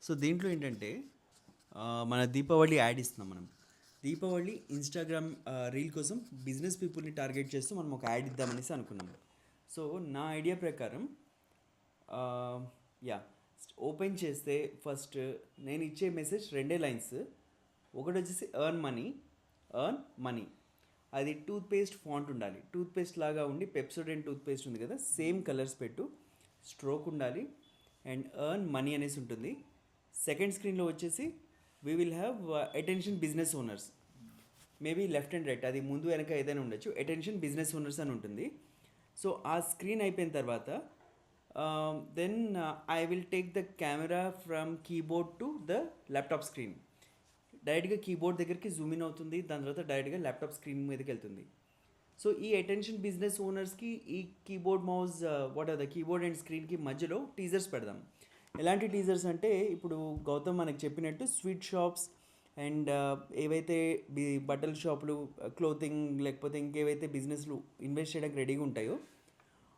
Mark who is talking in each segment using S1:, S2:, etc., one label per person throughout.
S1: So దీంట్లో ఏంటంటే మన దీపావళి యాడ్ ఇస్తున్నాం మనం. దీపావళి ఇన్స్టాగ్రామ్ రీల్ కోసం బిజినెస్ పీపుల్ని టార్గెట్ చేస్తూ మనం ఒక యాడ్ ఇద్దామనేసి అనుకున్నాం. సో నా ఐడియా ప్రకారం యా ఓపెన్ చేస్తే ఫస్ట్ నేను ఇచ్చే మెసేజ్ రెండే లైన్స్. ఒకటి వచ్చేసి ఎర్న్ మనీ. అది టూత్పేస్ట్ ఫాంట్ ఉండాలి, టూత్పేస్ట్ లాగా ఉండి పెప్సోడెంట్ టూత్పేస్ట్ ఉంది కదా, సేమ్ కలర్స్ పెట్టు, స్ట్రోక్ ఉండాలి అండ్ ఎర్న్ మనీ అనేసి ఉంటుంది. సెకండ్ స్క్రీన్లో వచ్చేసి we will have attention business owners, maybe left and right, అది ముందు వెనక ఏదైనా ఉండొచ్చు, అటెన్షన్ బిజినెస్ ఓనర్స్ అని ఉంటుంది. సో ఆ స్క్రీన్ అయిపోయిన తర్వాత then I will take the camera from keyboard to the laptop screen. డైరెక్ట్గా కీబోర్డ్ దగ్గరికి జూమ్ ఇన్ అవుతుంది, దాని తర్వాత డైరెక్ట్గా ల్యాప్టాప్ స్క్రీన్ మీదకి వెళ్తుంది. సో ఈ అటెన్షన్ బిజినెస్ ఓనర్స్కి ఈ keyboard mouse what are the keyboard and స్క్రీన్కి మధ్యలో టీజర్స్ పెడదాం. ఎలాంటి టీజర్స్ అంటే ఇప్పుడు గౌతమ్ మనకు చెప్పినట్టు స్వీట్ షాప్స్ అండ్ ఏవైతే బట్టల షాపులు, క్లోతింగ్ లేకపోతే ఇంకేవైతే బిజినెస్లు ఇన్వెస్ట్ చేయడానికి రెడీగా ఉంటాయో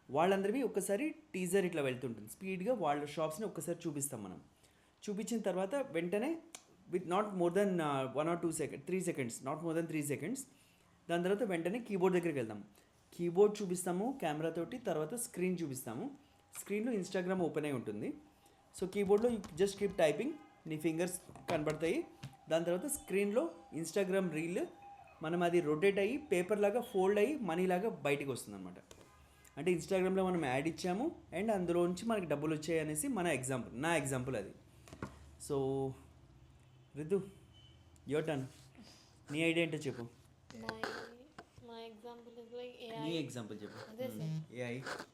S1: వాళ్ళందరివి ఒక్కసారి టీజర్ ఇట్లా వెళ్తుంటుంది స్పీడ్గా, వాళ్ళ షాప్స్ని ఒక్కసారి చూపిస్తాం మనం. చూపించిన తర్వాత వెంటనే with not more than 1 or 2 seconds 3 seconds, not more than 3 seconds, దాని తర్వాత వెంటనే కీబోర్డ్ దగ్గరికి వెళ్దాం. కీబోర్డ్ చూపిస్తాము కెమెరా తోటి, తర్వాత స్క్రీన్ చూపిస్తాము. స్క్రీన్లో ఇన్స్టాగ్రామ్ ఓపెన్ అయి ఉంటుంది. సో కీబోర్డ్లో జస్ట్ కీప్ టైపింగ్, నీ ఫింగర్స్ కనబడతాయి. దాని తర్వాత స్క్రీన్లో ఇన్స్టాగ్రామ్ రీల్ మనం అది రొటేట్ అయ్యి పేపర్ లాగా ఫోల్డ్ అయ్యి మనీ లాగా బయటికి వస్తుంది అనమాట. అంటే ఇన్స్టాగ్రామ్లో మనం యాడ్ ఇచ్చాము అండ్ అందులోంచి మనకి డబ్బులు వచ్చాయి అనేసి నా ఎగ్జాంపుల్ అది. So Ritu, your turn. నీ ఐడియా ఏంటో చెప్పు.
S2: My example is like
S1: నీ
S2: AI.
S1: ఎగ్జాంపుల్ చెప్పు.
S2: This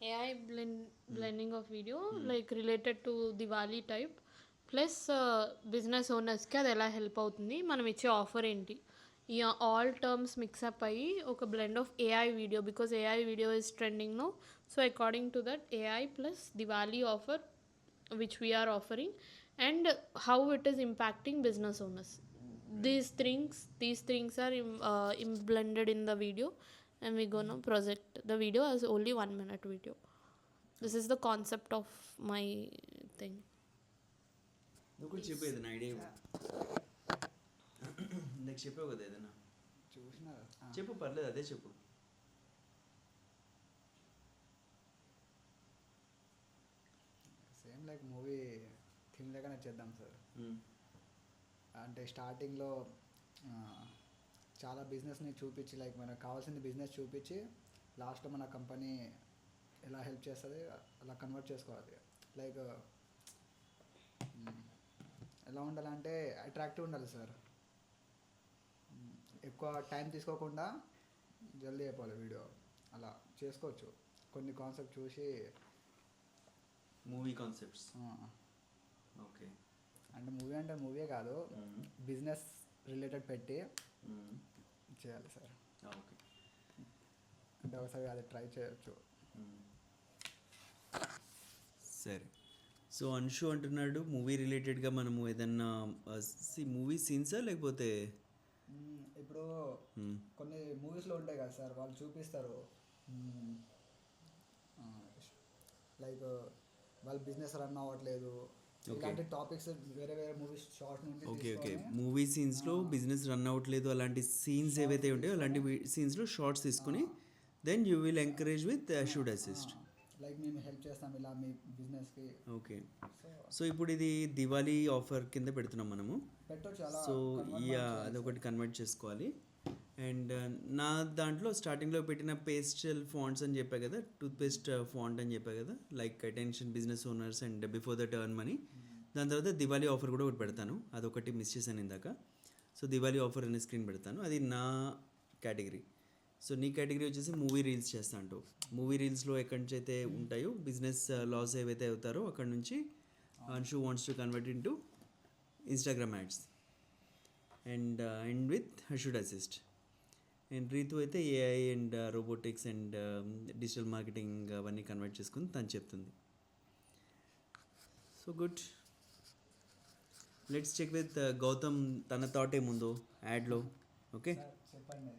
S1: AI
S2: blending of video like related to Diwali type plus business ఓనర్స్కి అది ఎలా హెల్ప్ అవుతుంది, మనం ఇచ్చే ఆఫర్ ఏంటి, ఈ ఆల్ టర్మ్స్ మిక్సప్ అయ్యి ఒక blend of AI video, because AI video is trending no. So according to that AI plus Diwali offer which we are offering and how it is impacting business owners. These things are blended in the video and we're gonna project the video as only 1 minute video. This is the concept of my thing.
S1: నువ్వు కూడా చెప్పు ఏదైనా idea. నీకు చెప్పావు కదా ఏదైనా
S3: చూసినా
S1: చెప్పు, పర్లేదు అదే చెప్పు.
S3: సేమ్ లైక్ మూవీ థీమ్ లాగానే చేద్దాం సార్. అంటే స్టార్టింగ్లో చాలా బిజినెస్ని చూపించి, లైక్ మనకు కావాల్సిన బిజినెస్ చూపించి లాస్ట్లో మన కంపెనీ ఎలా హెల్ప్ చేస్తుంది అలా కన్వర్ట్ చేసుకోవాలి. లైక్ ఎలా ఉండాలంటే అట్రాక్టివ్ ఉండాలి సార్. ఎక్కువ టైం తీసుకోకుండా జల్దీ అయిపోవాలి వీడియో. అలా చేసుకోవచ్చు కొన్ని కాన్సెప్ట్ చూసి,
S1: మూవీ కాన్సెప్ట్స్. ఓకే,
S3: అంటే మూవీ కాదు, బిజినెస్ రిలేటెడ్ పెట్టి చేయాలి సార్.
S1: ఓకే,
S3: అంటే ఒకసారి అది ట్రై చేయొచ్చు.
S1: సరే. సో అన్షు అంటున్నాడు మూవీ రిలేటెడ్గా మనము ఏదన్నా మూవీ సీన్సా లేకపోతే
S3: ఇప్పుడు కొన్ని మూవీస్లో ఉంటాయి కదా సార్, వాళ్ళు చూపిస్తారు లైక్ వాళ్ళ బిజినెస్ రన్ అవ్వట్లేదు, ఇలాంటి టాపిక్స్ వేరే వేరే మూవీస్ షార్ట్ నుంచి.
S1: ఓకే, మూవీ సీన్స్లో బిజినెస్ రన్ అవ్వట్లేదు అలాంటి సీన్స్ ఏవైతే ఉంటాయో అలాంటి సీన్స్లో షార్ట్స్ తీసుకుని then you will encourage with should assist.
S3: Like మేము హెల్ప్ చేస్తాం ఇలా మీ బిజినెస్కి.
S1: ఓకే, సో ఇప్పుడు ఇది దివాళీ ఆఫర్ కింద పెడుతున్నాం మనము. సో అదొకటి కన్వర్ట్ చేసుకోవాలి. అండ్ నా దాంట్లో స్టార్టింగ్లో పెట్టిన పేస్టల్ ఫాంట్స్ అని చెప్పా కదా, టూత్పేస్ట్ ఫాంట్ అని చెప్పా కదా, like attention business owners and before that earn money. దాని తర్వాత దివాళీ ఆఫర్ కూడా ఒకటి పెడతాను, అదొకటి మిస్ చేశాను ఇందాక. సో దివాళీ ఆఫర్ అనే స్క్రీన్ పెడతాను, అది నా కేటగిరీ. సో నీ కేటగిరీ వచ్చేసి మూవీ రీల్స్ చేస్తా అంటూ, మూవీ రీల్స్లో ఎక్కడి నుంచి అయితే ఉంటాయో బిజినెస్ లాస్ ఏవైతే అవుతారో అక్కడ నుంచి Anshu wants to convert into Instagram ads and with should assist. And Ritu అయితే AI and robotics and digital marketing అవన్నీ కన్వర్ట్ చేసుకుని తను చెప్తుంది. So good, let's check with Gautam, తన థాట్ ఏముందో యాడ్లో. ఓకే
S3: చెప్పండి.